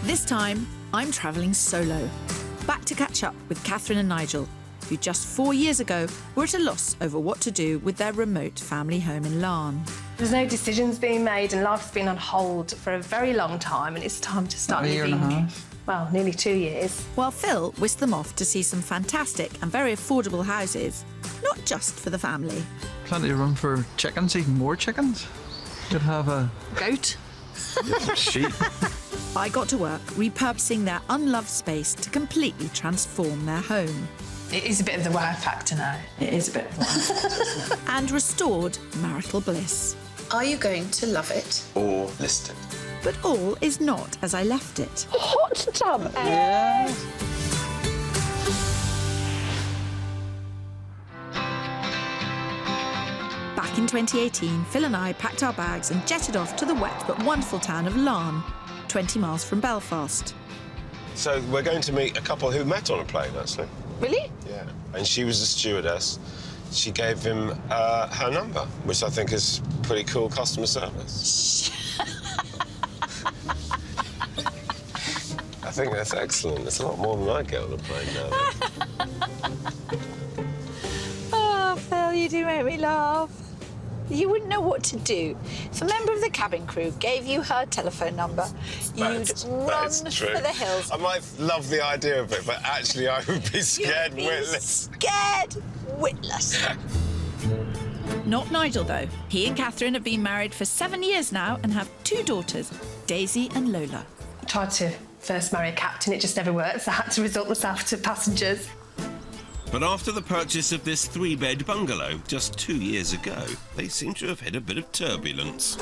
This time, I'm travelling solo. Back to catch up with Catherine and Nigel, who just 4 years ago were at a loss over what to do with their remote family home in Larne. There's no decisions being made and life's been on hold for a very long time and it's time to start living. A year and a half. Well, nearly 2 years. While Phil whisked them off to see some fantastic and very affordable houses, not just for the family. Plenty of room for chickens, even more chickens. Could have a Goat. sheep. I got to work repurposing their unloved space to completely transform their home. It is a bit of the wow factor now. It is a bit of the wow factor, isn't it? And restored marital bliss. Are you going to love it? Or list it. But all is not as I left it. Hot tub! Yeah. Back in 2018, Phil and I packed our bags and jetted off to the wet but wonderful town of Larne, 20 miles from Belfast. So we're going to meet a couple who met on a plane, actually. Really? Yeah. And she was a stewardess. She gave him her number, which I think is pretty cool customer service. I think that's excellent. It's a lot more than I get on a plane now. Oh, Phil, you do make me laugh. You wouldn't know what to do. If a member of the cabin crew gave you her telephone number, you'd run true. for the hills. I might love the idea of it, but actually I would be scared You'd be witless. Scared witless. Not Nigel, though. He and Catherine have been married for 7 years now and have 2 daughters, Daisy and Lola. I tried to first marry a captain, it just never worked, so I had to resort myself to passengers. But after the purchase of this 3-bed bungalow just 2 years ago, they seem to have hit a bit of turbulence.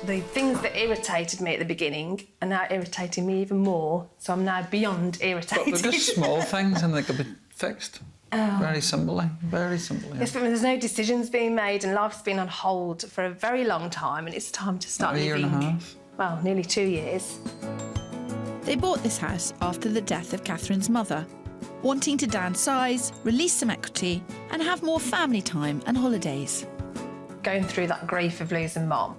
The things that irritated me at the beginning are now irritating me even more, so I'm now beyond But irritated. they're just small things and they could be fixed. Oh. Very simply, very simply. Yes, but there's no decisions being made and life's been on hold for a very long time and it's time to start A year living. and a half. Well, nearly 2 years. They bought this house after the death of Catherine's mother, wanting to downsize, release some equity and have more family time and holidays. Going through that grief of losing Mom,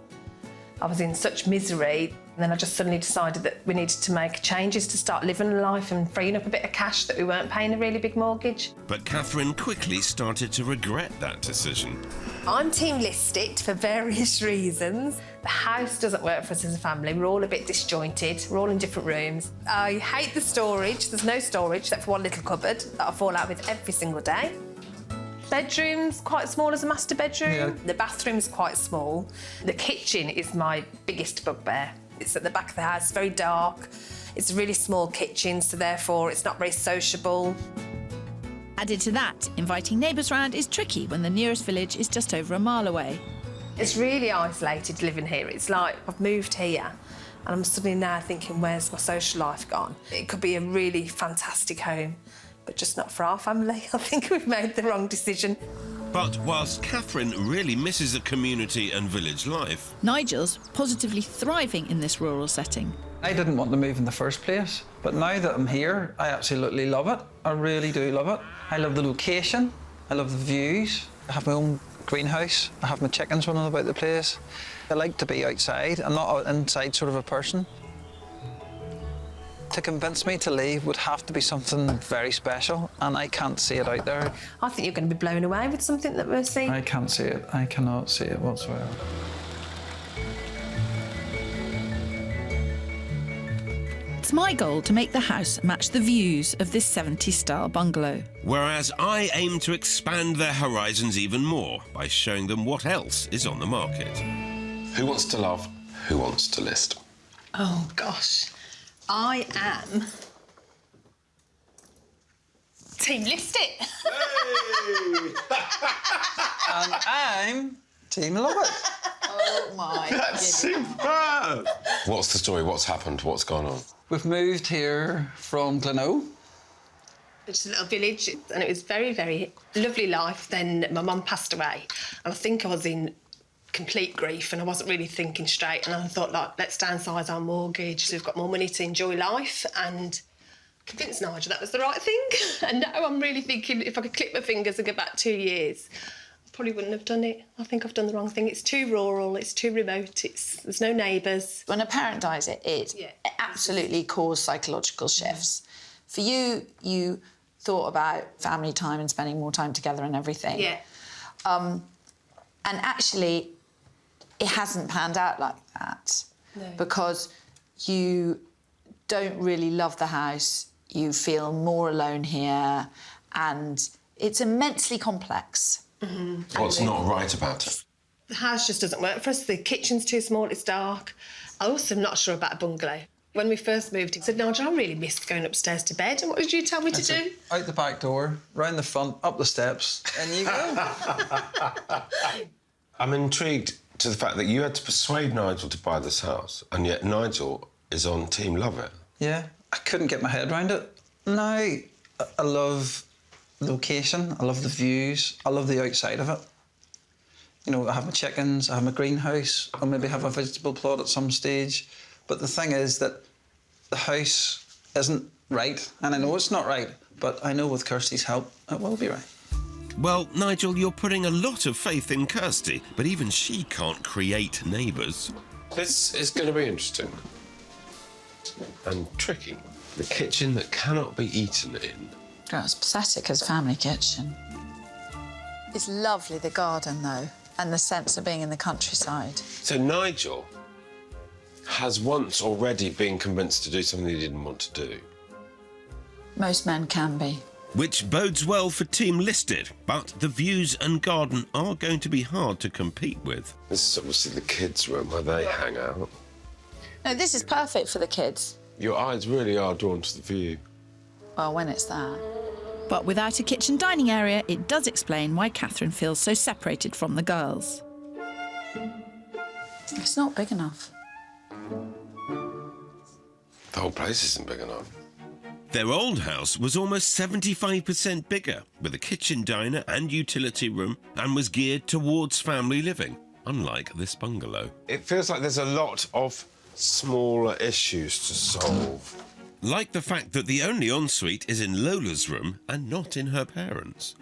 I was in such misery, and then I just suddenly decided that we needed to make changes to start living a life and freeing up a bit of cash that we weren't paying a really big mortgage. But Catherine quickly started to regret that decision. I'm team list it for various reasons. The house doesn't work for us as a family. We're all a bit disjointed. We're all in different rooms. I hate the storage. There's no storage except for one little cupboard that I fall out with every single day. Bedroom's quite small as a master bedroom. Yeah. The bathroom's quite small. The kitchen is my biggest bugbear. It's at the back of the house, very dark. It's a really small kitchen, so therefore it's not very sociable. Added to that, inviting neighbours round is tricky when the nearest village is just over a mile away. It's really isolated living here. It's like I've moved here and I'm suddenly now thinking, where's my social life gone? It could be a really fantastic home, but just not for our family. I think we've made the wrong decision. But whilst Catherine really misses the community and village life, Nigel's positively thriving in this rural setting. I didn't want to move in the first place, but now that I'm here, I absolutely love it. I really do love it. I love the location, I love the views. I have my own greenhouse, I have my chickens running about the place. I like to be outside. I'm not an inside sort of a person. To convince me to leave would have to be something very special, and I can't see it out there. I think you're going to be blown away with something that we're seeing. I can't see it. I cannot see it whatsoever. It's my goal to make the house match the views of this 70s-style bungalow. whereas I aim to expand their horizons even more by showing them what else is on the market. Who wants to love? Who wants to list? Oh, gosh. I am... Team List It. And I'm Team Love It. Oh, my That's superb! What's the story? What's happened? What's gone on? We've moved here from Gleno. It's a little village, and it was very, very lovely life. Then my mum passed away, and I think I was in complete grief, and I wasn't really thinking straight. And I thought, like, let's downsize our mortgage so we've got more money to enjoy life, and convinced Nigel that was the right thing. And now I'm really thinking if I could clip my fingers and go back 2 years, Probably wouldn't have done it. I think I've done the wrong thing. It's too rural, it's too remote, there's no neighbours. When a parent dies, it absolutely causes psychological shifts. For you, you thought about family time and spending more time together and everything. Yeah. And actually, it hasn't panned out like that. No. Because you don't really love the house, you feel more alone here, and it's immensely complex. What's not right about it? The house just doesn't work for us. The kitchen's too small, it's dark. I also am not sure about a bungalow. When we first moved, he said, Nigel, I really missed going upstairs to bed. And what did you tell me to do? Out the back door, round the front, up the steps, and you go. I'm intrigued to the fact that you had to persuade Nigel to buy this house, and yet Nigel is on Team Love It. Yeah, I couldn't get my head around it. Now, I love the location, I love the views, I love the outside of it. You know, I have my chickens, I have my greenhouse, I'll maybe have a vegetable plot at some stage. But the thing is that the house isn't right, and I know it's not right, but I know with Kirsty's help, it will be right. Well, Nigel, you're putting a lot of faith in Kirsty, but even she can't create neighbours. This is going to be interesting. And tricky. The kitchen that cannot be eaten in. Oh, it's pathetic as a family kitchen. It's lovely, the garden, though, and the sense of being in the countryside. So Nigel has once already been convinced to do something he didn't want to do. Most men can be. Which bodes well for Team Listed, but the views and garden are going to be hard to compete with. This is obviously the kids' room where they hang out. No, this is perfect for the kids. Your eyes really are drawn to the view. Well, when it's there. But without a kitchen dining area, it does explain why Catherine feels so separated from the girls. It's not big enough. The whole place isn't big enough. Their old house was almost 75% bigger, with a kitchen diner and utility room, and was geared towards family living, unlike this bungalow. It feels like there's a lot of smaller issues to solve. Like the fact that the only ensuite is in Lola's room and not in her parents'.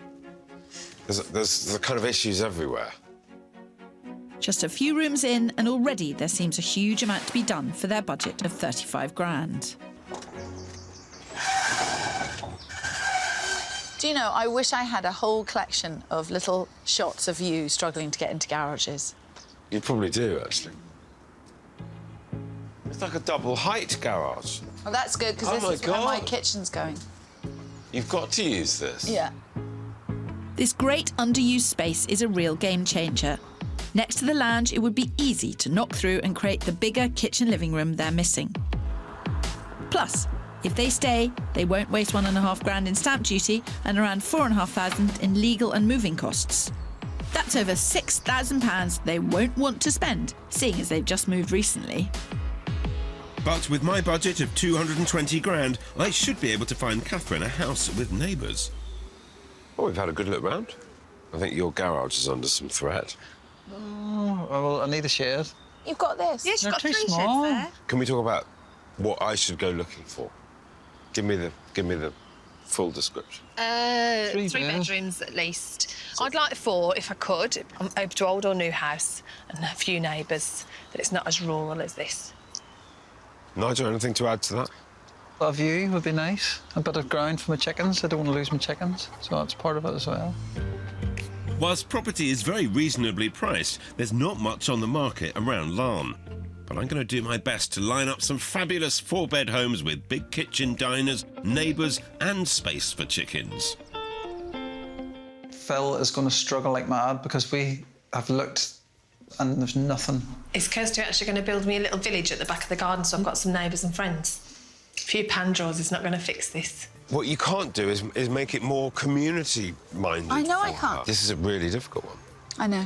There's the kind of issues everywhere. Just a few rooms in, and already there seems a huge amount to be done for their budget of 35 grand. Do you know, I wish I had a whole collection of little shots of you struggling to get into garages. You probably do, actually. It's like a double height garage. Well, that's good, because this is where my kitchen's going. You've got to use this. Yeah. This great underused space is a real game changer. Next to the lounge, it would be easy to knock through and create the bigger kitchen living room they're missing. Plus, if they stay, they won't waste £1.5 grand in stamp duty and around £4,500 in legal and moving costs. That's over £6,000 they won't want to spend, seeing as they've just moved recently. But with my budget of 220 grand, I should be able to find Catherine a house with neighbours. Oh, we've had a good look round. I think your garage is under some threat. Oh, well, I need a shed. You've got this. Yeah, she's got too 3 small. sheds there. Can we talk about what I should go looking for? Give me the full description. 3 beds. bedrooms at least. I'd like 4 if I could. I'm open to old or new house and a few neighbours, that it's not as rural as this. Nigel, anything to add to that? A view would be nice. A bit of ground for my chickens. I don't want to lose my chickens, so that's part of it as well. Whilst property is very reasonably priced, there's not much on the market around Larne. But I'm going to do my best to line up some fabulous 4-bed homes with big kitchen diners, neighbours and space for chickens. Phil is going to struggle like mad because we have looked and there's nothing. Is Kirsty actually going to build me a little village at the back of the garden so I've got some neighbours and friends? A few pan drawers is not going to fix this. What you can't do is make it more community-minded. I know I for can't. her. This is a really difficult one. I know.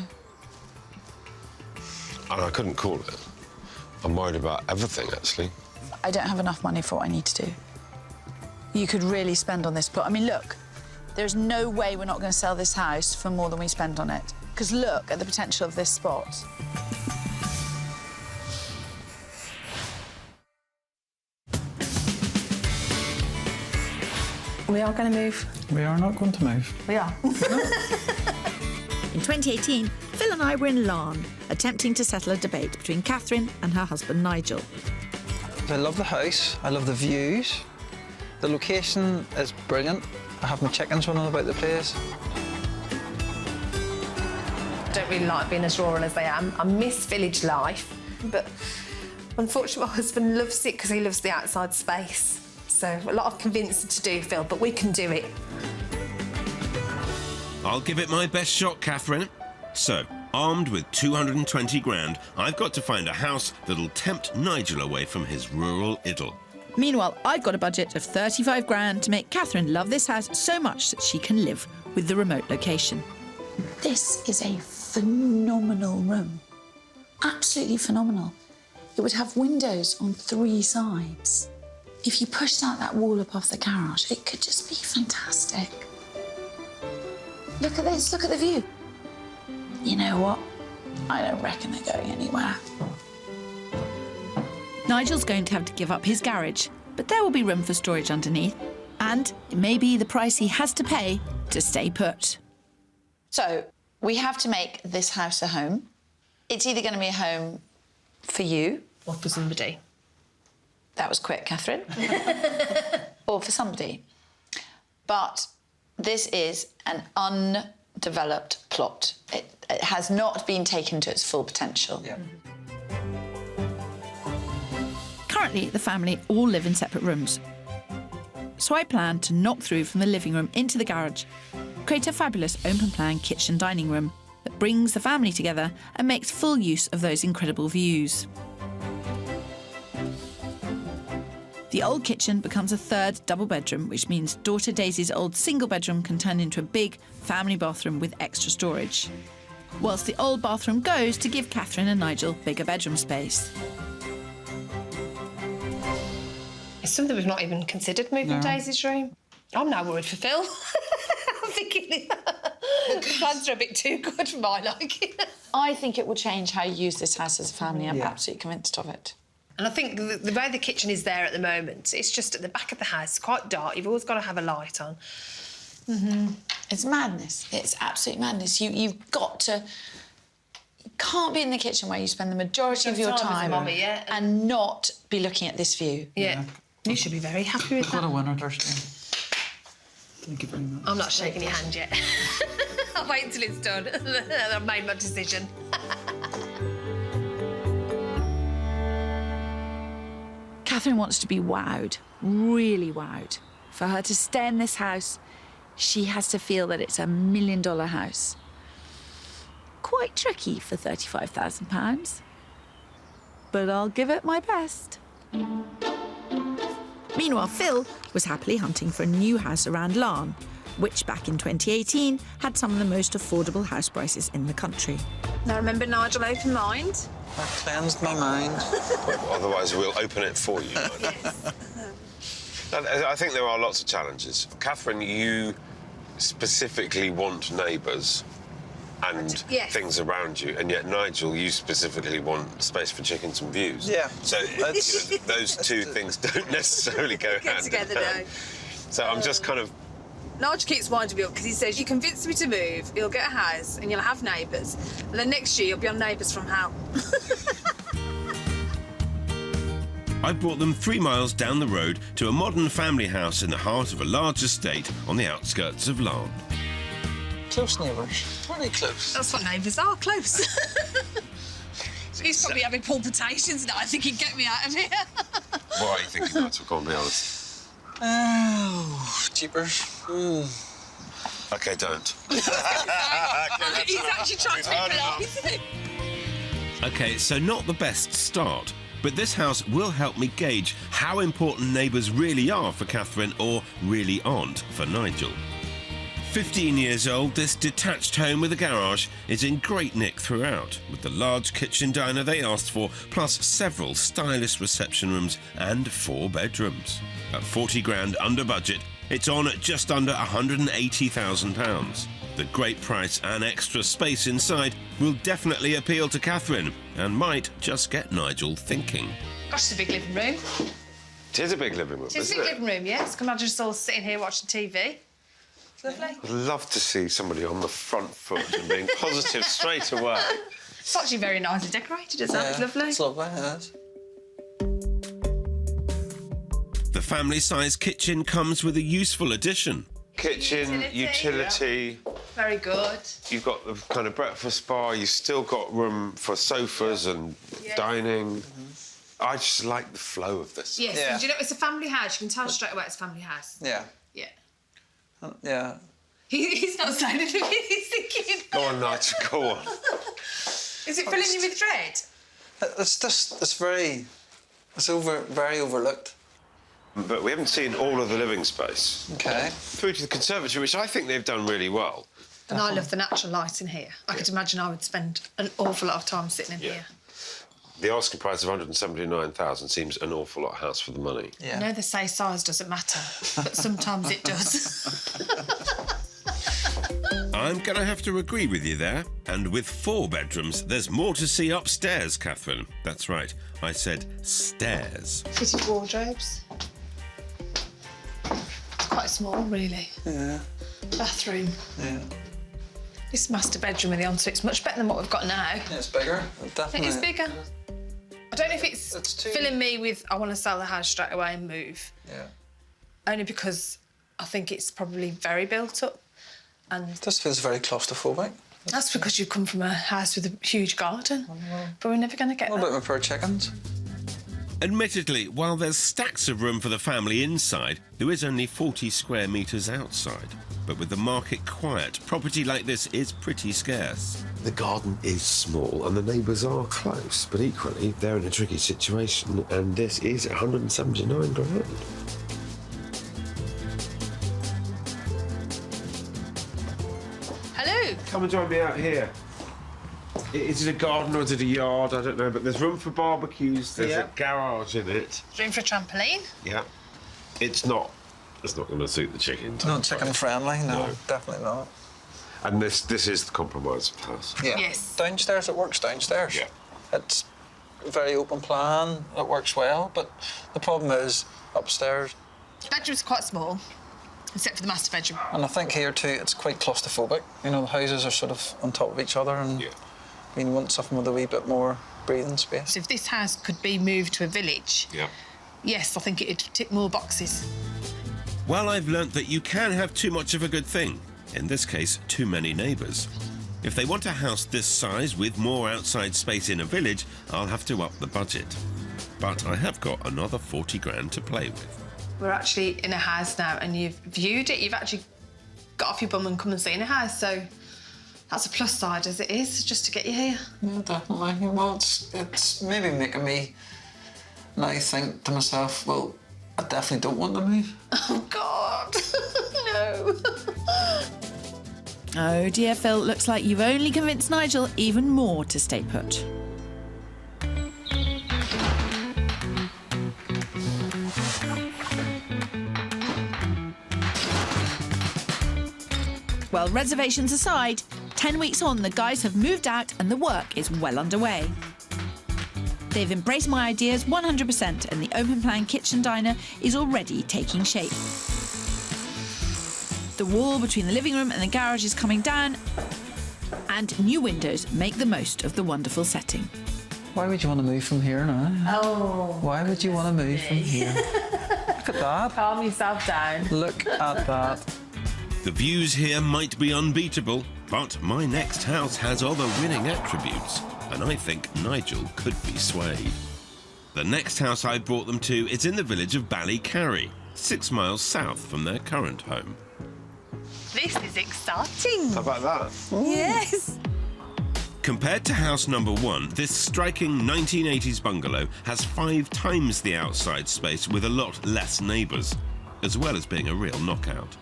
And I couldn't call it. I'm worried about everything, actually. I don't have enough money for what I need to do. You could really spend on this plot. I mean, look, there's no way we're not going to sell this house for more than we spend on it. Because look at the potential of this spot. We are going to move. We are not going to move. We are. In 2018, Phil and I were in Larne, attempting to settle a debate between Catherine and her husband Nigel. I love the house, I love the views. The location is brilliant. I have my chickens running about the place. I don't really like being as rural as I am. I miss village life, but unfortunately my husband loves it because he loves the outside space. So a lot of convincing to do, Phil, but we can do it. I'll give it my best shot, Catherine. So, armed with 220 grand, I've got to find a house that'll tempt Nigel away from his rural idyll. Meanwhile, I've got a budget of 35 grand to make Catherine love this house so much that she can live with the remote location. This is a phenomenal room. Absolutely phenomenal. It would have windows on 3 sides. If you pushed out that wall up off the garage, it could just be fantastic. Look at this, look at the view. You know what? I don't reckon they're going anywhere. Nigel's going to have to give up his garage, but there will be room for storage underneath. And it may be the price he has to pay to stay put. So, we have to make this house a home. It's either going to be a home for you. Or for somebody. That was quick, Catherine. Or for somebody. But this is an undeveloped plot. It has not been taken to its full potential. Yeah. Currently, the family all live in separate rooms. So I plan to knock through from the living room into the garage, create a fabulous open-plan kitchen dining room that brings the family together and makes full use of those incredible views. The old kitchen becomes a 3rd double bedroom, which means daughter Daisy's old single bedroom can turn into a big family bathroom with extra storage, whilst the old bathroom goes to give Catherine and Nigel bigger bedroom space. It's something we've not even considered, moving Daisy's room. I'm now worried for Phil. I'm thinking the plans are a bit too good for my liking. I think it will change how you use this house as a family. I'm absolutely convinced of it. And I think the way the kitchen is there at the moment, it's just at the back of the house, quite dark. You've always got to have a light on. It's madness. It's absolute madness. You've got to... You can't be in the kitchen where you spend the majority of your time Mommy, yeah. and not be looking at this view. Yeah. You should be very happy with that. Got a winner, Thursday. Thank you very much. I'm not shaking your hand yet. I'll wait until it's done. I've made my decision. Catherine wants to be wowed, really wowed. For her to stay in this house, she has to feel that it's $1 million house. Quite tricky for £35,000. But I'll give it my best. Meanwhile, Phil was happily hunting for a new house around Larne, which back in 2018 had some of the most affordable house prices in the country. Now remember, Nigel, open mind. I've cleansed my mind. Otherwise, we'll open it for you. I think there are lots of challenges. Catherine, you specifically want neighbours and Yes. things around you, and yet Nigel, you specifically want space for chickens and views. Yeah. So those two things don't necessarily go hand together, in hand. no. So I'm just kind of... Nigel keeps winding me up because he says, you convinced me to move, you'll get a house and you'll have neighbours. And then next year you'll be on Neighbours from Hell. I brought them 3 miles down the road to a modern family house in the heart of a large estate on the outskirts of Larne. Close neighbours. Pretty close. That's what neighbours are, close. He's probably having palpitations now. I think he'd get me out of here. What are you thinking, Nigel? Go on, be honest. Oh, jeepers. OK, don't. He's actually trying to keep it off. OK, so not the best start, but this house will help me gauge how important neighbours really are for Catherine or really aren't for Nigel. 15 years old, this detached home with a garage is in great nick throughout, with the large kitchen diner they asked for, plus several stylish reception rooms and 4 bedrooms. At 40 grand under budget, it's on at just under £180,000. The great price and extra space inside will definitely appeal to Catherine and might just get Nigel thinking. Gosh, it's a big living room. It is a big living room, It's a isn't big it? living room, yes. Can imagine us all sitting here watching TV. Lovely. I'd love to see somebody on the front foot and being positive straight away. It's actually very nicely decorated, isn't it? It's lovely. It's lovely, it is. The family-sized kitchen comes with a useful addition. Kitchen, utility. Very good. You've got the kind of breakfast bar. You've still got room for sofas and dining. I just like the flow of this. Yes, Yeah. and do you know, it's a family house. You can tell straight away it's a family house. Yeah. Yeah. Yeah. He's not saying anything, he's thinking. Go on, Nigel, go on. Is it filling you with dread? It's very overlooked. But we haven't seen all of the living space. Okay. Through to the conservatory, which I think they've done really well. And I love the natural light in here. I could imagine I would spend an awful lot of time sitting in here. The asking price of 179,000 seems an awful lot of house for the money. Yeah. I know they say size doesn't matter, but sometimes it does. I'm going to have to agree with you there. And with 4 bedrooms, there's more to see upstairs, Catherine. That's right, I said stairs. Fitted wardrobes. It's quite small, really. Yeah. Bathroom. Yeah. This master bedroom with the ensuite's much better than what we've got now. Yeah, it's bigger. Definitely. It is bigger. I don't know if it's too- filling me with I want to sell the house straight away and move. Yeah. Only because I think it's probably very built up. And It just feels very claustrophobic. that's because you come from a house with a huge garden. But we're never going to get What that. about my poor chickens? Admittedly, while there's stacks of room for the family inside, there is only 40 square metres outside. But with the market quiet, property like this is pretty scarce. The garden is small and the neighbours are close, but equally they're in a tricky situation, and this is 179 grand. Hello. Come and join me out here. Is it a garden or is it a yard? I don't know, but there's room for barbecues. There's a garage in it. Room for a trampoline. Yeah. It's not going to suit the chickens. Not chicken friendly, no, No. definitely not. And this is the compromise of the house. Yeah. Yes. Downstairs, it works downstairs. Yeah. It's a very open plan, it works well, but the problem is upstairs. Bedroom's quite small, except for the master bedroom. And I think here too, it's quite claustrophobic. You know, the houses are sort of on top of each other, and Yeah. I mean, you want something with a wee bit more breathing space. So if this house could be moved to a village, Yeah. yes, I think it'd tick more boxes. Well, I've learnt that you can have too much of a good thing. In this case, too many neighbours. If they want a house this size with more outside space in a village, I'll have to up the budget. But I have got another 40 grand to play with. We're actually in a house now and you've viewed it. You've actually got off your bum and come and seen a house. So that's a plus side as it is, just to get you here. Yeah, definitely. Well, it's maybe making me now think to myself, well, I definitely don't want to move. Oh, God. No. Oh dear, Phil, looks like you've only convinced Nigel even more to stay put. Well, reservations aside, 10 weeks on, the guys have moved out and the work is well underway. They've embraced my ideas 100% and the open-plan kitchen diner is already taking shape. The wall between the living room and the garage is coming down, and new windows make the most of the wonderful setting. Why would you want to move from here now? Oh. Why would you want to move from here? Look at that. Calm yourself down. Look at that. The views here might be unbeatable, but my next house has other winning attributes, and I think Nigel could be swayed. The next house I brought them to is in the village of Ballycarry, 6 miles south from their current home. This is exciting. How about that? Yes. Compared to house number 1, this striking 1980s bungalow has 5 times the outside space with a lot less neighbours, as well as being a real knockout.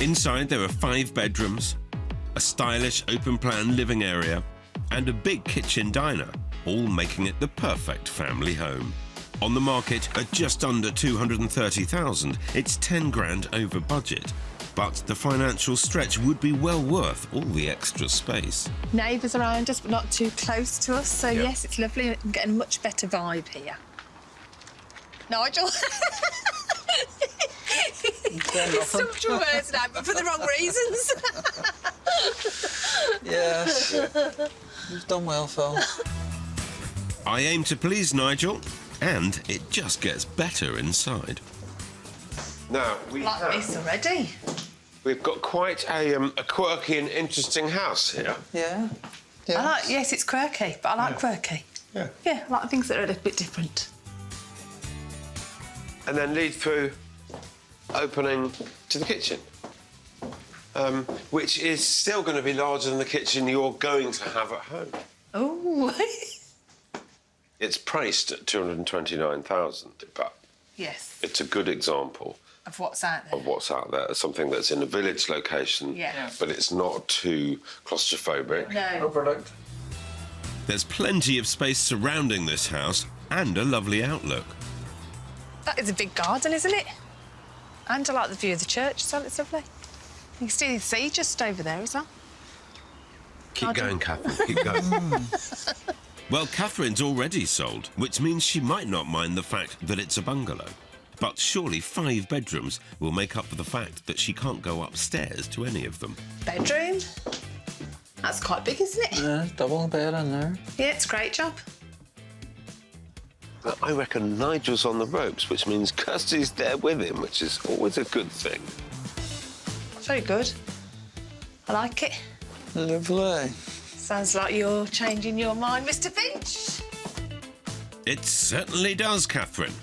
Inside there are 5 bedrooms, a stylish open-plan living area, and a big kitchen diner, all making it the perfect family home. On the market at just under 230,000, it's 10 grand over budget. But the financial stretch would be well worth all the extra space. Neighbours around us, but not too close to us. So, yes, it's lovely. I'm getting a much better vibe here. Nigel? You stumped your words now, but for the wrong reasons. Yes. You've done well, Phil. I aim to please Nigel, and it just gets better inside. Now, Like this already. we've got quite a quirky and interesting house here. Yeah. I like, yes, it's quirky, but I like quirky. Yeah. Yeah, I like things that are a little bit different. And then lead through opening to the kitchen, which is still going to be larger than the kitchen you're going to have at home. Oh. It's priced at $229,000, but Yes. it's a good example Of what's out there. of what's out there. Something that's in a village location, Yeah. but it's not too claustrophobic. No. Overlooked. There's plenty of space surrounding this house and a lovely outlook. That is a big garden, isn't it? And I like the view of the church as well. It's lovely. You can still see just over there as well. Keep going, Catherine, keep going. Well, Catherine's already sold, which means she might not mind the fact that it's a bungalow. But surely 5 bedrooms will make up for the fact that she can't go upstairs to any of them. Bedroom. That's quite big, isn't it? Yeah, double bed in there. Yeah, it's a great job. But I reckon Nigel's on the ropes, which means Kirsty's there with him, which is always a good thing. Very good. I like it. Lovely. Sounds like you're changing your mind, Mr. Finch. It certainly does, Catherine.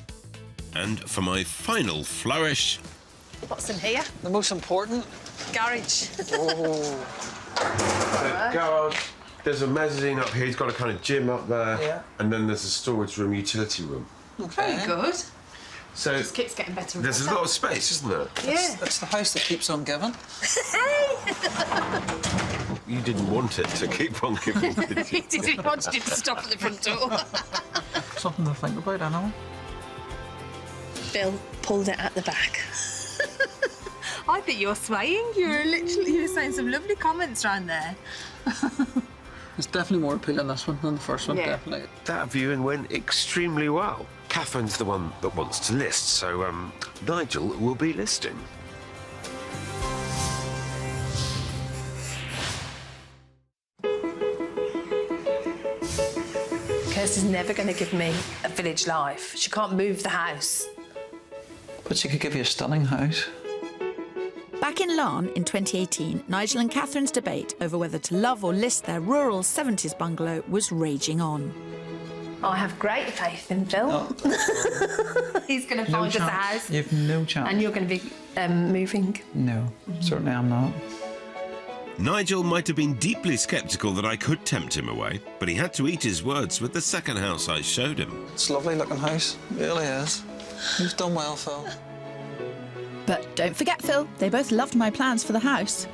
And for my final flourish, What's in here? The most important. Garage. Garage. There's a mezzanine up here. He's got a kind of gym up there. Yeah. And then there's a storage room, utility room. Very good. So Just keeps getting better and there's a better. lot of space, isn't there? Yeah. That's the house that keeps on giving. You didn't want it to keep on giving, did He you? didn't want you to stop at the front door. Something to think about, I know. Bill pulled it at the back. I think you're swaying. You were saying some lovely comments round there. It's definitely more appealing, this one, than the first one, Yeah. definitely. That viewing went extremely well. Catherine's the one that wants to list, so Nigel will be listing. Kirsty's never going to give me a village life. She can't move the house. But she could give you a stunning house. Back in Larne in 2018, Nigel and Catherine's debate over whether to love or list their rural 70s bungalow was raging on. I have great faith in Phil. He's going to find us a house. You've no chance. And you're going to be moving. No, certainly I'm not. Nigel might have been deeply sceptical that I could tempt him away, but he had to eat his words with the second house I showed him. It's a lovely looking house, it really is. You've done well, Phil. But don't forget, Phil, they both loved my plans for the house.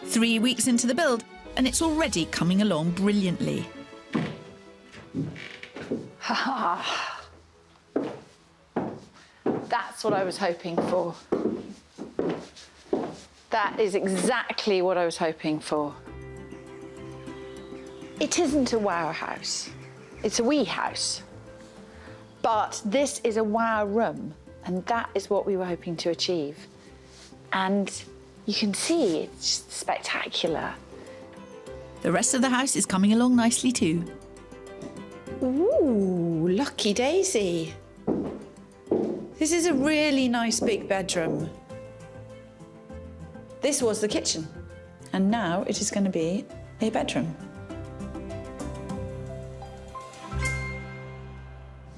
3 weeks into the build, and it's already coming along brilliantly. That's what I was hoping for. That is exactly what I was hoping for. It isn't a wow house. It's a wee house. But this is a wow room, and that is what we were hoping to achieve. And you can see it's spectacular. The rest of the house is coming along nicely too. Ooh, lucky daisy. This is a really nice big bedroom. This was the kitchen, and now it is going to be a bedroom.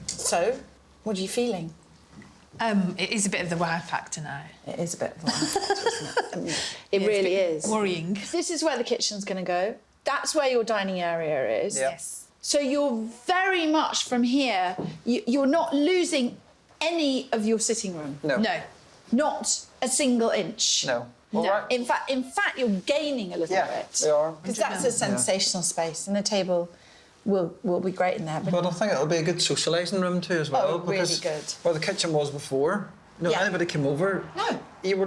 So, what are you feeling? It is a bit of the wow factor now. It is a bit of a wow factor, isn't it? It really is. Worrying. This is where the kitchen's going to go. That's where your dining area is. Yep. Yes. So you're very much from here, you're not losing any of your sitting room. No. No. Not a single inch. No. All No. right. In fact, you're gaining a little bit. we are. Because that's a sensational space, and the table will be great in there. But I think it'll be a good socialising room too as well. Oh, really because good. where the kitchen was before, Yeah. anybody came over, No. you're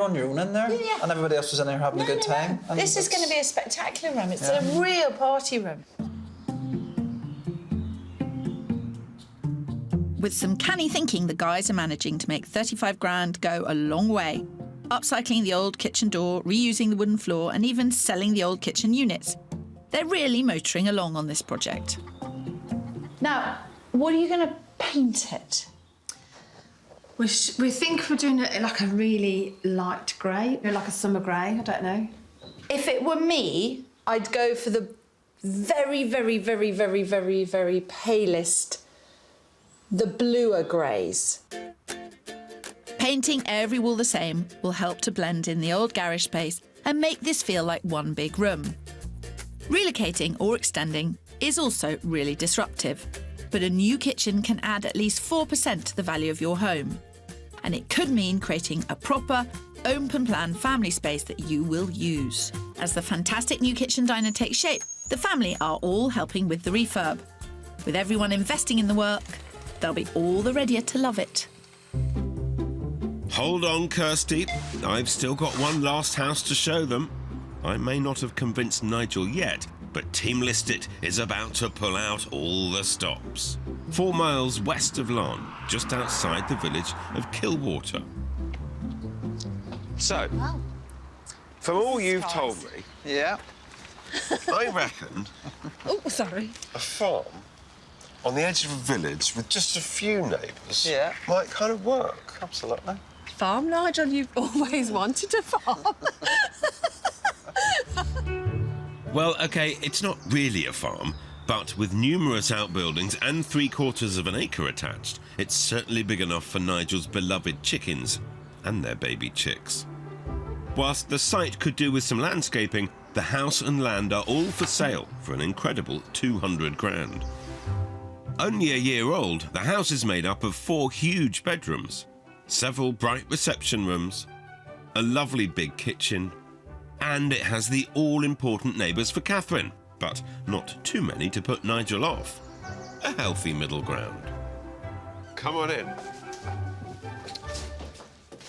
on your own in there, Yeah. and everybody else was in there having a good time. And This is going to be a spectacular room. It's a real party room. With some canny thinking, the guys are managing to make 35 grand go a long way. Upcycling the old kitchen door, reusing the wooden floor, and even selling the old kitchen units. They're really motoring along on this project. Now, what are you going to paint it? We think we're doing it like a really light grey, like a summer grey, I don't know. If it were me, I'd go for the very, very, very, very, very, very palest, the bluer greys. Painting every wall the same will help to blend in the old garage space and make this feel like one big room. Relocating or extending is also really disruptive, but a new kitchen can add at least 4% to the value of your home. And it could mean creating a proper, open-plan family space that you will use. As the fantastic new kitchen diner takes shape, the family are all helping with the refurb. With everyone investing in the work, they'll be all the readier to love it. Hold on, Kirsty. I've still got one last house to show them. I may not have convinced Nigel yet, but Team Listit is about to pull out all the stops. 4 miles west of Larne, just outside the village of Kilwater. So, from all you've told me, Yeah. I reckon Oh, sorry. a farm on the edge of a village with just a few neighbours Yeah. might kind of work. Absolutely. Farm, Nigel, you've always wanted a farm. Well, OK, it's not really a farm, but with numerous outbuildings and 3/4 of an acre attached, it's certainly big enough for Nigel's beloved chickens and their baby chicks. Whilst the site could do with some landscaping, the house and land are all for sale for an incredible 200 grand. Only a year old, the house is made up of 4 huge bedrooms, several bright reception rooms, a lovely big kitchen, and it has the all-important neighbours for Catherine, but not too many to put Nigel off. A healthy middle ground. Come on in.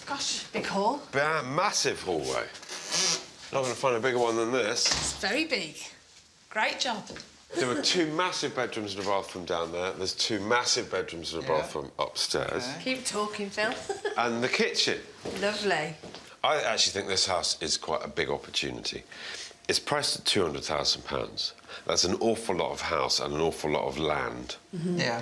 Gosh, big hall. Massive hallway. Not going to find a bigger one than this. It's very big. Great job. There were 2 massive bedrooms and a bathroom down there. There's 2 massive bedrooms and a bathroom upstairs. Keep talking, Phil. And the kitchen. Lovely. I actually think this house is quite a big opportunity. It's priced at £200,000. That's an awful lot of house and an awful lot of land Yeah.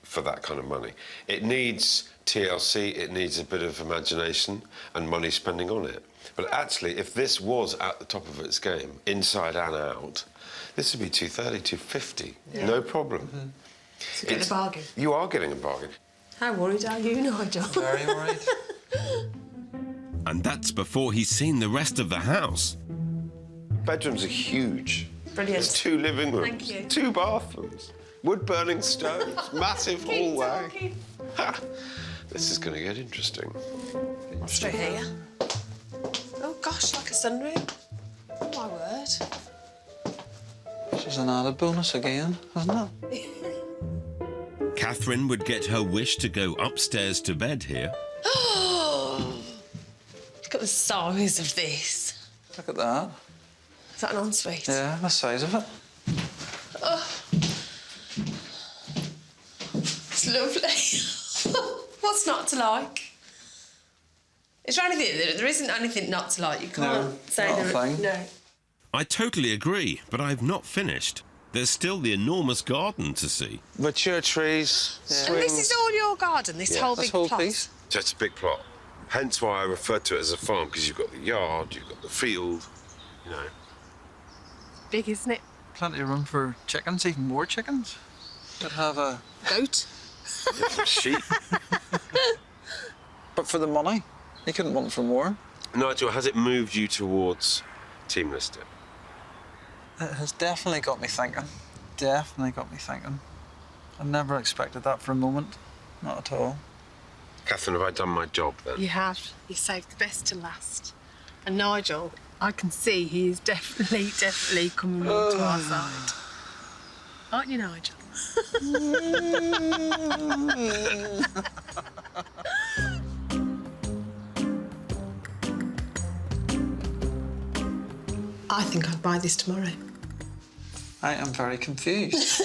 for that kind of money. It needs TLC, it needs a bit of imagination and money spending on it. But actually, if this was at the top of its game, inside and out, this would be 230, 250, no problem. So get a bargain. You are getting a bargain. How worried are you, Nigel? Very worried. And that's before he's seen the rest of the house. Bedrooms are huge. Brilliant. There's 2 living rooms, Thank you. 2 bathrooms, wood-burning stoves, massive hallway. Ha! This is going to get interesting. Straight here. Oh, gosh, like a sunroom. Oh, my word. This is an added bonus again, isn't it? Catherine would get her wish to go upstairs to bed here. Look at the size of this. Look at that. Is that an ensuite? Yeah, the size of it. It's lovely. What's not to like? Is there anything? There isn't anything not to like. You can't say not a there. thing. No. I totally agree, but I've not finished. There's still the enormous garden to see. Mature trees, And swings. this is all your garden. This whole This big whole plot. piece. So it's a big plot. Hence why I refer to it as a farm, because you've got the yard, you've got the field, you know. Big, isn't it? Plenty of room for chickens, even more chickens. Could have a... Goat. Some sheep. But for the money, you couldn't want for more. Nigel, has it moved you towards Team Listit? It has definitely got me thinking. Definitely got me thinking. I never expected that for a moment. Not at all. Catherine, have I done my job then? You have. You saved the best to last. And Nigel, I can see he is definitely coming on to our side. Aren't you, Nigel? I think I'd buy this tomorrow. I am very confused.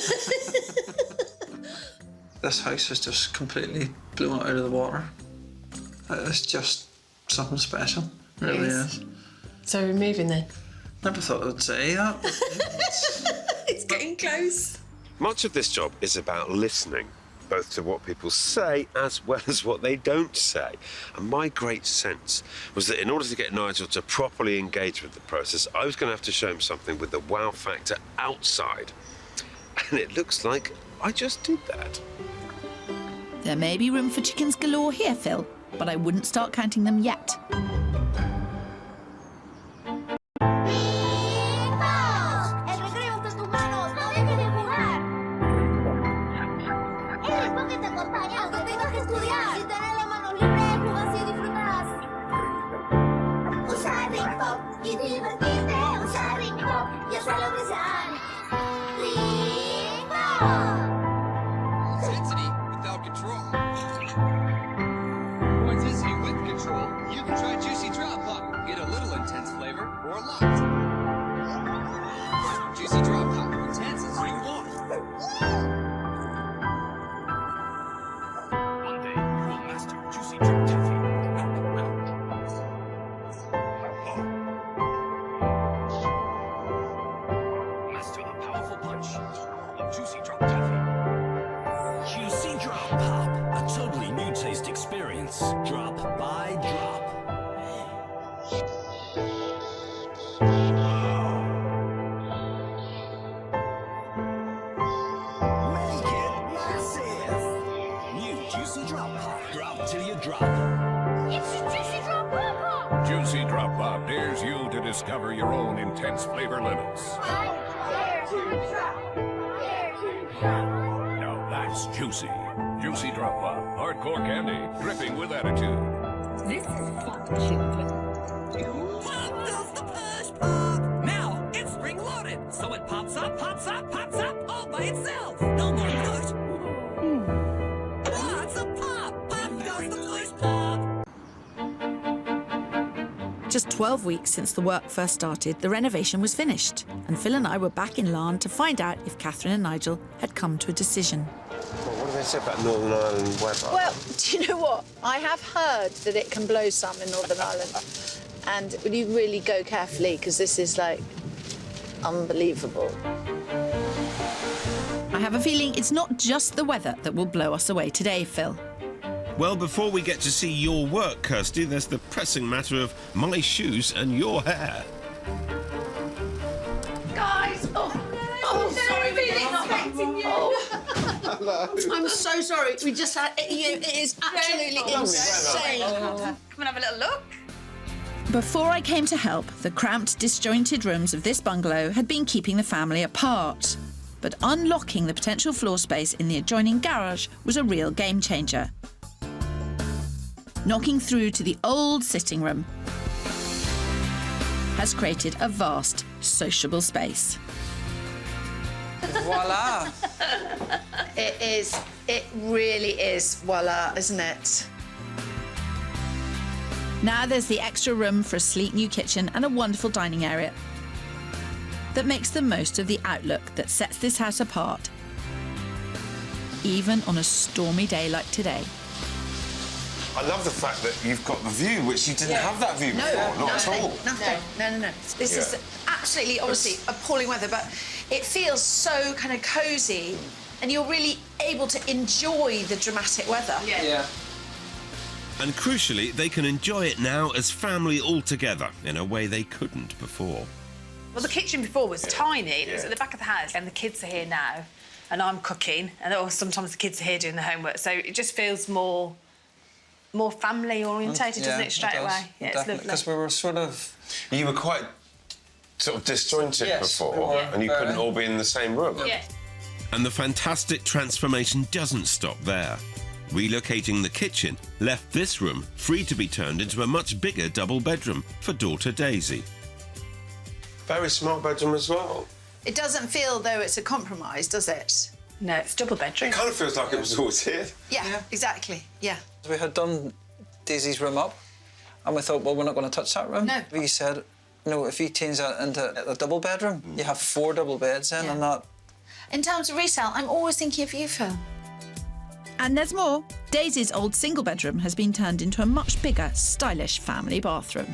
This house is just completely blown out of the water. It's just something special. It really is. So we're moving then? Never thought I would say that. It's getting close. Much of this job is about listening, both to what people say as well as what they don't say. And my great sense was that in order to get Nigel to properly engage with the process, I was going to have to show him something with the wow factor outside. And it looks like I just did that. There may be room for chickens galore here, Phil, but I wouldn't start counting them yet. Intensity without control. Or intensity with control. You can try Juicy Drop Pop. Get a little intense flavor or a lot. Juicy Drop Pop. Intense as you want. One day you will master Juicy Drop Taffy. Master the powerful punch of Juicy Drop Taffy. Juicy Drop Pop, a totally new taste experience, drop by drop. Make it massive. New Juicy Drop Pop, drop till you drop. It's Juicy Drop Pop! Juicy Drop Pop dares you to discover your own intense flavor limits. I dare to drop! Dare to drop! Now that's juicy. Juicy Drop Pop, hardcore candy, dripping with attitude. This is fun, children. Pop goes the push pop. Now it's spring loaded, so it pops up, pops up, pops up, all by itself. No more push. Lots of pop. Pop goes the push pop. Just 12 weeks since the work first started, the renovation was finished, and Phil and I were back in Larne to find out if Catherine and Nigel had come to a decision. Well, what do they say about Northern Ireland weather? Well, do you know what? I have heard that it can blow some in Northern Ireland. And you really go carefully, because this is, like, unbelievable. I have a feeling it's not just the weather that will blow us away today, Phil. Well, before we get to see your work, Kirsty, there's the pressing matter of my shoes and your hair. Guys! Oh, sorry, really not expecting you. Oh. I'm so sorry. We just had, it is absolutely insane. Come and have a little look. Before I came to help, the cramped, disjointed rooms of this bungalow had been keeping the family apart. But unlocking the potential floor space in the adjoining garage was a real game changer. Knocking through to the old sitting room has created a vast, sociable space. Voila! It really is voila, isn't it? Now there's the extra room for a sleek new kitchen and a wonderful dining area that makes the most of the outlook that sets this house apart, even on a stormy day like today. I love the fact that you've got the view, which you didn't have that view before, not at all. Nothing. No. This is absolutely, obviously, appalling weather, but it feels so kind of cosy, and you're really able to enjoy the dramatic weather. Yeah. And crucially, they can enjoy it now as family all together in a way they couldn't before. Well, the kitchen before was tiny. It was at the back of the house, and the kids are here now, and I'm cooking, and sometimes the kids are here doing the homework, so it just feels more family orientated, doesn't it, straight away? Yeah, it's lovely. Because we were sort of... You were quite sort of disjointed before, we were. and you couldn't all be in the same room. Yeah. And the fantastic transformation doesn't stop there. Relocating the kitchen left this room free to be turned into a much bigger double bedroom for daughter Daisy. Very smart bedroom as well. It doesn't feel though it's a compromise, does it? No, it's double bedroom. It kind of feels like it was always here. Yeah, exactly. Yeah. We had done Daisy's room up, and we thought, well, we're not going to touch that room. No. We said, no, if you change that into a double bedroom, you have 4 double beds in, and that... In terms of resale, I'm always thinking of you, Phil. And there's more. Daisy's old single bedroom has been turned into a much bigger, stylish family bathroom.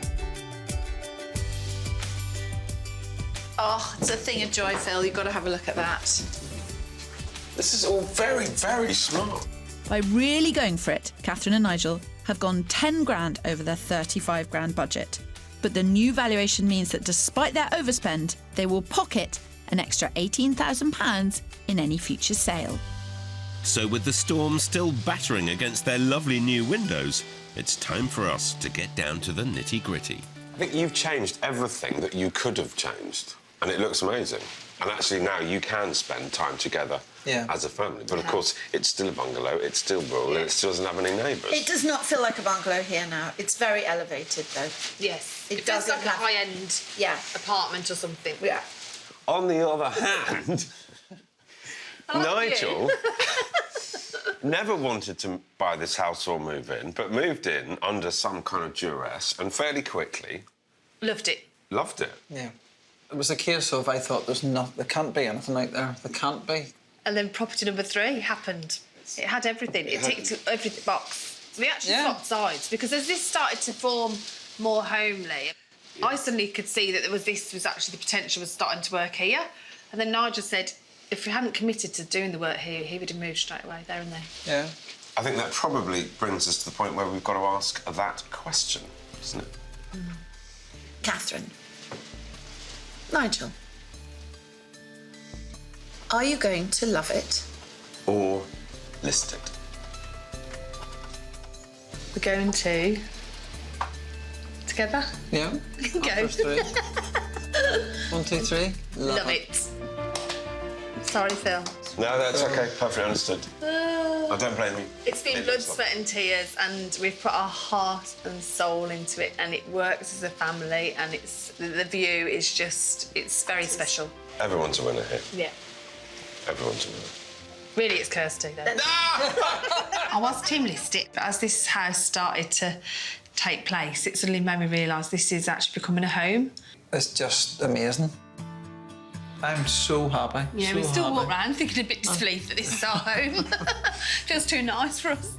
Oh, it's a thing of joy, Phil. You've got to have a look at that. This is all very, very smart. By really going for it, Catherine and Nigel have gone 10 grand over their 35 grand budget. But the new valuation means that despite their overspend, they will pocket an extra £18,000 in any future sale. So with the storm still battering against their lovely new windows, it's time for us to get down to the nitty-gritty. I think you've changed everything that you could have changed, and it looks amazing. And actually now you can spend time together as a family. But of course, it's still a bungalow, it's still rural, and it still doesn't have any neighbours. It does not feel like a bungalow here now. It's very elevated, though. Yes. It It feels doesn't like a have- high-end apartment or something. Yeah. On the other hand, Nigel never wanted to buy this house or move in, but moved in under some kind of duress and fairly quickly Loved it. loved it. Yeah. It was a case of I thought there can't be anything out there. There can't be. And then property number 3 happened. It had everything. It ticked every box. So we actually swapped sides because as this started to form more homely, I suddenly could see that this was actually the potential was starting to work here. And then Nigel said if we hadn't committed to doing the work here, he would have moved straight away, there and then. Yeah. I think that probably brings us to the point where we've got to ask that question, isn't it? Catherine. Nigel. Are you going to love it? Or list it. We're going to... Together? Yeah. Go. First 3. 1, 2, 3. Love it. Sorry, Phil. No, that's OK. Perfectly understood. I don't blame you. It's been blood, sweat and tears, and we've put our heart and soul into it, and it works as a family, and the view is just, it's very special. Everyone's a winner here. Yeah. Everyone's a winner. Really, it's Kirsty, though. I was team listed, but as this house started to take place, it suddenly made me realise this is actually becoming a home. It's just amazing. I'm so happy. Yeah, we still walk around thinking a bit disbelief that this is our home. Feels too nice for us.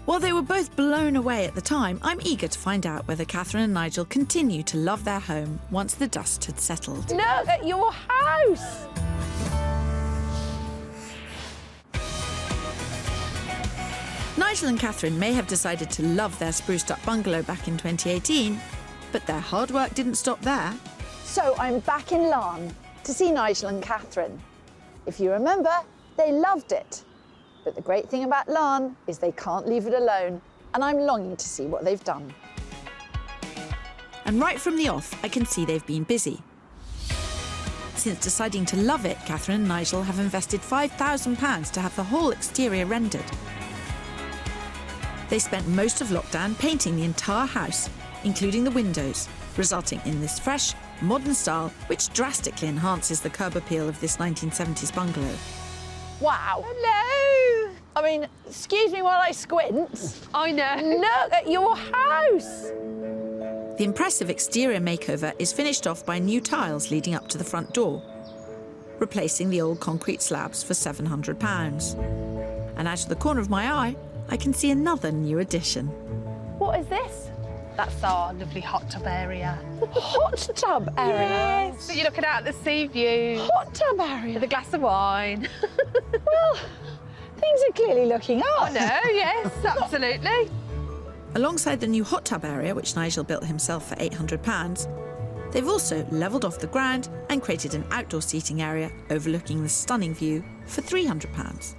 While they were both blown away at the time, I'm eager to find out whether Catherine and Nigel continue to love their home once the dust had settled. Look at your house! Nigel and Catherine may have decided to love their spruced-up bungalow back in 2018, but their hard work didn't stop there. So I'm back in Larne to see Nigel and Catherine. If you remember, they loved it. But the great thing about Larne is they can't leave it alone, and I'm longing to see what they've done. And right from the off, I can see they've been busy. Since deciding to love it, Catherine and Nigel have invested £5,000 to have the whole exterior rendered. They spent most of lockdown painting the entire house, including the windows, resulting in this fresh, modern style which drastically enhances the curb appeal of this 1970s bungalow. Wow. Hello. I mean, excuse me while I squint. I know. Look at your house. The impressive exterior makeover is finished off by new tiles leading up to the front door, replacing the old concrete slabs for £700. And out of the corner of my eye, I can see another new addition. What is this? That's our lovely hot tub area. Hot tub area. So you're looking out at the sea view. Hot tub area. With a glass of wine. Well, things are clearly looking up. I know, yes, absolutely. Alongside the new hot tub area, which Nigel built himself for £800, they've also levelled off the ground and created an outdoor seating area overlooking the stunning view for £300.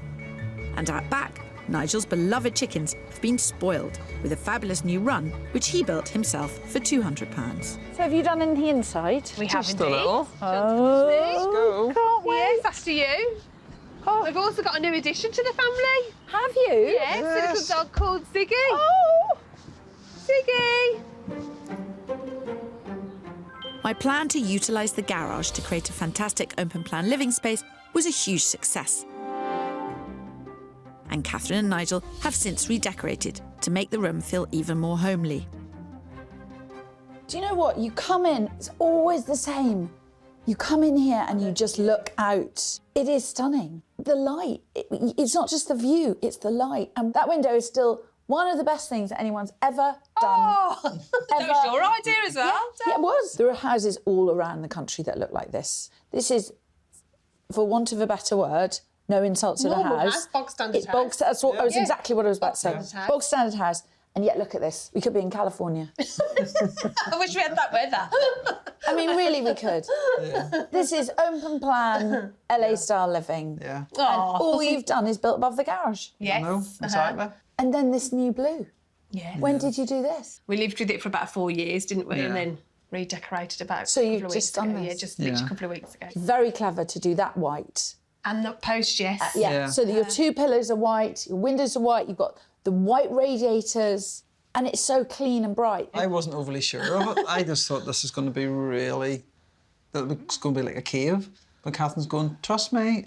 And out back, Nigel's beloved chickens have been spoiled with a fabulous new run, which he built himself for £200. So have you done anything inside? We have Just indeed. a little. Oh, can't wait. Yes, after you. Oh. We've also got a new addition to the family. Have you? Yes, a little dog called Ziggy. Oh. Ziggy. My plan to utilise the garage to create a fantastic open-plan living space was a huge success. And Catherine and Nigel have since redecorated to make the room feel even more homely. Do you know what? You come in, it's always the same. You come in here and you just look out. It is stunning. the light. It's not just the view, it's the light. And that window is still one of the best things that anyone's ever done. Oh, that was your idea as well. Yeah, it was. There are houses all around the country that look like this. This is, for want of a better word, no insult to the Normal house. bog standard It's bog. house. That's what, was Yeah. exactly what I was about to say. Bog standard house. Bog standard house. And yet, look at this. We could be in California. I wish we had that weather. I mean, really, we could. This is open plan, LA style living. Yeah. And all you've done is built above the garage. Yes. I know, exactly. And then this new blue. Yeah. When did you do this? We lived with it for about 4 years, didn't we? Yeah. And then redecorated about So a couple you've of just weeks done ago. this? Yeah, just literally a couple of weeks ago. Very clever to do that white. And the post, yes. Yeah. So that your two pillars are white, your windows are white, you've got the white radiators, and it's so clean and bright. I wasn't overly sure of it. I just thought this is going to be really... that it's going to be like a cave. But Catherine's going, trust me,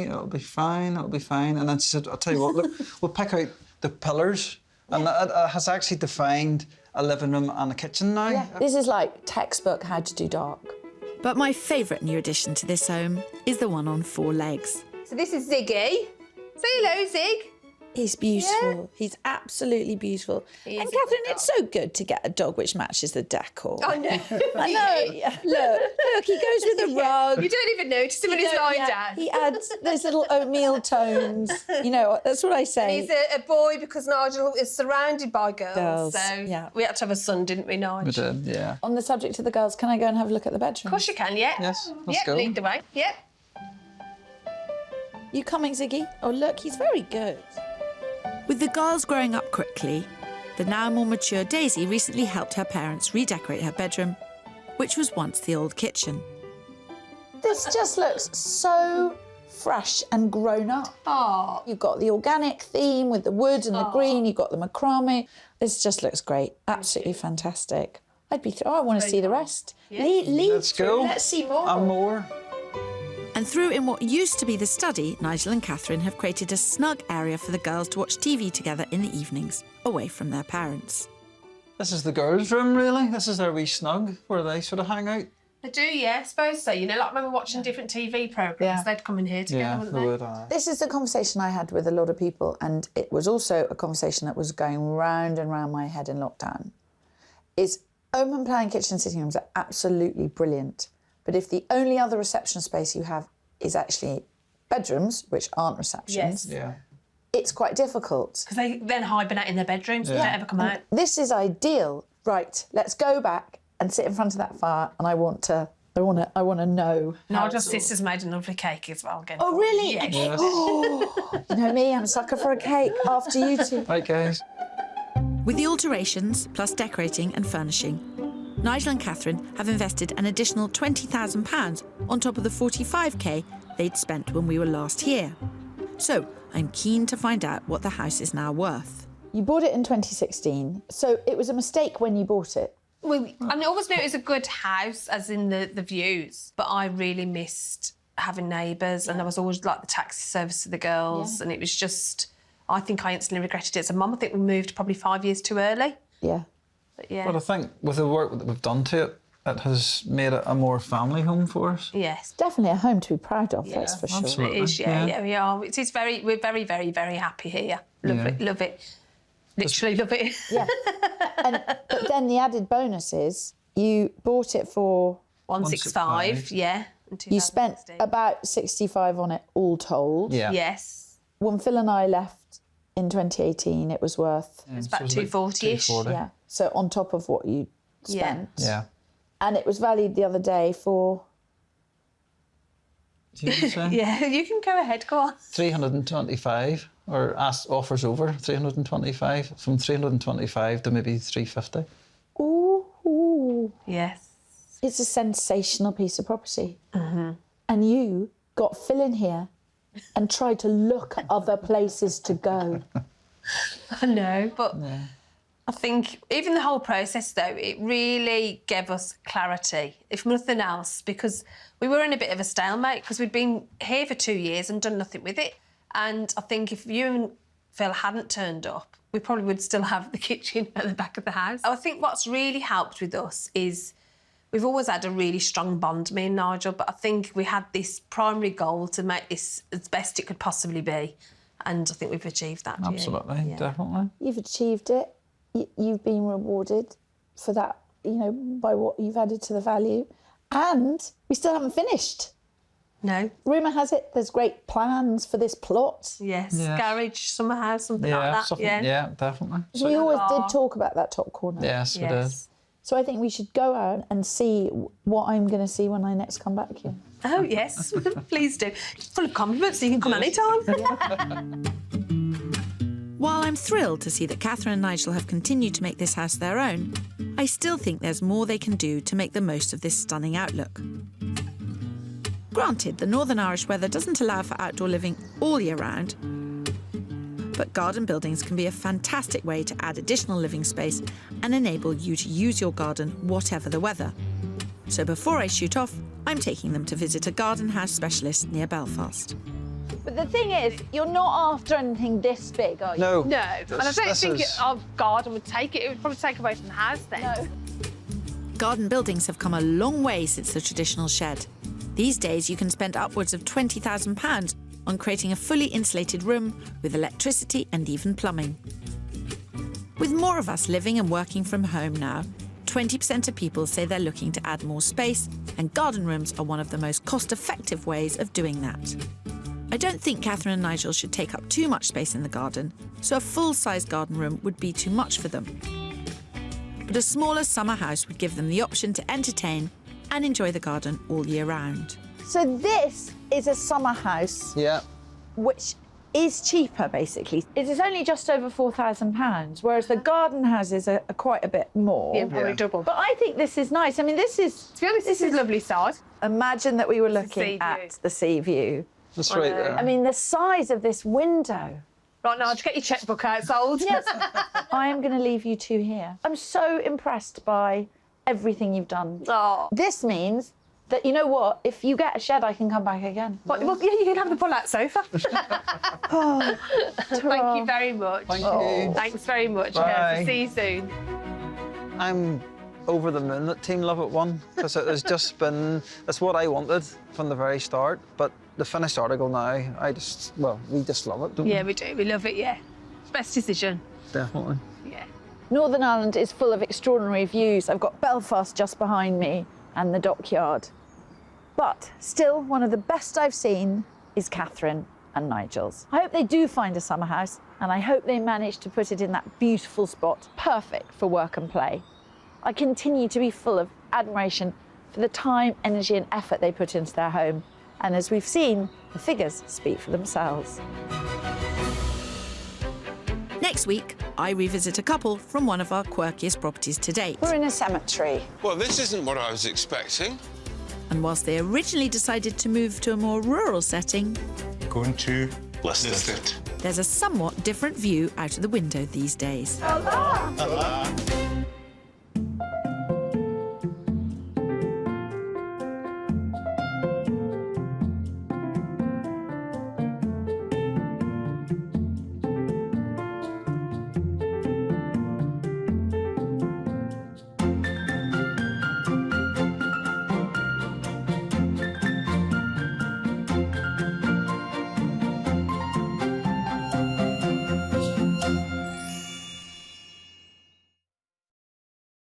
it'll be fine, it'll be fine. And then she said, I'll tell you what, look, we'll pick out the pillars. And it has actually defined a living room and a kitchen now. Yeah. This is like textbook how to do dark. But my favourite new addition to this home is the one on 4 legs. So this is Ziggy. Say hello, Zig. He's beautiful. He's absolutely beautiful. He And is a Catherine, good it's so good to get a dog which matches the decor. I know. I know. Yeah. Look, he goes with a rug. You don't even notice him when he's lying down. He adds those little oatmeal tones. You know, that's what I say. He's a boy because Nigel is surrounded by girls. Girls, So yeah. we had to have a son, didn't we, Nigel? We did, yeah. On the subject of the girls, can I go and have a look at the bedroom? Of course you can, yeah. Yes, let's go. Lead the way. Yep. You coming, Ziggy? Oh, look, he's very good. With the girls growing up quickly, the now more mature Daisy recently helped her parents redecorate her bedroom, which was once the old kitchen. This just looks so fresh and grown up. Oh. You've got the organic theme with the wood and the green, you've got the macrame. This just looks great. Absolutely fantastic. I'd be I want to see the rest. Lead Let's through. go. Let's see more. And more. And through in what used to be the study, Nigel and Catherine have created a snug area for the girls to watch TV together in the evenings, away from their parents. This is the girls' room, really. This is their wee snug where they sort of hang out. They do, yeah, I suppose so. You know, like when we're watching different TV programmes, they'd come in here together, Yeah, wouldn't they they? would. This is the conversation I had with a lot of people, and it was also a conversation that was going round and round my head in lockdown. Is open plan kitchen sitting rooms are absolutely brilliant, but if the only other reception space you have is actually bedrooms, which aren't receptions, Yeah. it's quite difficult. Because they then hibernate in their bedrooms, they don't ever come out. This is ideal. Right, let's go back and sit in front of that fire, and I want to know. how Nigel's it's all- sister's made a lovely cake as well. Again. Oh, really? Yeah. Yes. Oh, you know me, I'm a sucker for a cake. After you two. Right, guys. With the alterations, plus decorating and furnishing, Nigel and Catherine have invested an additional £20,000 on top of the 45k they'd spent when we were last here. So I'm keen to find out what the house is now worth. You bought it in 2016, so it was a mistake when you bought it. Well, I always knew it was a good house, as in the views, but I really missed having neighbours, and there was always like the taxi service for the girls, and it was just, I think I instantly regretted it as a mum. I think we moved probably 5 years too early. Yeah. But yeah. But I think with the work that we've done to it, it has made it a more family home for us. Yes. Definitely a home to be proud of, that's for sure. Absolutely. It is, yeah, we are. It is very, we're very, very, very happy here. Love it. Literally love it. Yeah. But then the added bonus is you bought it for... 165, yeah. in You spent 2016. about 65 on it all told. Yeah. Yes. When Phil and I left in 2018, it was worth... It's about 240-ish. 240. Yeah. So on top of what you spent. Yeah. And it was valued the other day for... Do you say? Yeah, you can go ahead, go on. 325, or offers over 325, from 325 to maybe 350. Ooh. Yes. It's a sensational piece of property. Mm-hmm. And you got Phil in here and tried to look at other places to go. I know, but I think even the whole process, though, it really gave us clarity, if nothing else, because we were in a bit of a stalemate because we'd been here for 2 years and done nothing with it. And I think if you and Phil hadn't turned up, we probably would still have the kitchen at the back of the house. I think what's really helped with us is We've always had a really strong bond, me and Nigel, but I think we had this primary goal to make this as best it could possibly be, and I think we've achieved that. Absolutely, yeah. definitely. You've achieved it. You've been rewarded for that, you know, by what you've added to the value. And we still haven't finished. No. Rumour has it there's great plans for this plot. Yes, Yeah. garage, summer house, something like that. Yeah, definitely. We always did talk about that top corner. Yes, we did. So I think we should go out and see what I'm going to see when I next come back here. Oh, yes, please do. Full of compliments, so you can come anytime. While I'm thrilled to see that Catherine and Nigel have continued to make this house their own, I still think there's more they can do to make the most of this stunning outlook. Granted, the Northern Irish weather doesn't allow for outdoor living all year round, but garden buildings can be a fantastic way to add additional living space and enable you to use your garden whatever the weather. So before I shoot off, I'm taking them to visit a garden house specialist near Belfast. But the thing is, you're not after anything this big, are you? No. No, and I don't think our garden would take it. It would probably take away from the house then. No. Garden buildings have come a long way since the traditional shed. These days, you can spend upwards of £20,000 on creating a fully insulated room with electricity and even plumbing. With more of us living and working from home now, 20% of people say they're looking to add more space, and garden rooms are one of the most cost-effective ways of doing that. I don't think Catherine and Nigel should take up too much space in the garden, so a full-size garden room would be too much for them. But a smaller summer house would give them the option to entertain and enjoy the garden all year round. So this is a summer house. Yeah. Which is cheaper, basically. It is only just over £4,000, whereas the garden houses are quite a bit more. Yeah, probably double. But I think this is nice. I mean, this is... To be honest, this is a lovely size. Imagine that we were sea looking view. at the sea view. That's right there. I mean, the size of this window. Right, now, just get your checkbook out, sold. Yes. I am going to leave you two here. I'm so impressed by everything you've done. Oh. This means that, you know what, if you get a shed, I can come back again. Well, yeah, you can have the pull-out sofa. Oh, Thank you very much. Thank you. Thanks very much. Bye. Yeah, see you soon. I'm over the moon that Team Love It won, because it has just been, it's what I wanted from the very start, but the finished article now, we just love it, don't Yeah, we do. We love it, yeah. Best decision. we? Definitely. Yeah. Northern Ireland is full of extraordinary views. I've got Belfast just behind me and the dockyard. But still, one of the best I've seen is Catherine and Nigel's. I hope they do find a summer house, and I hope they manage to put it in that beautiful spot, perfect for work and play. I continue to be full of admiration for the time, energy and effort they put into their home. And as we've seen, the figures speak for themselves. Next week, I revisit a couple from one of our quirkiest properties to date. We're in a cemetery. Well, this isn't what I was expecting. And whilst they originally decided to move to a more rural setting, Going to list it. there's a somewhat different view out of the window these days. Hola.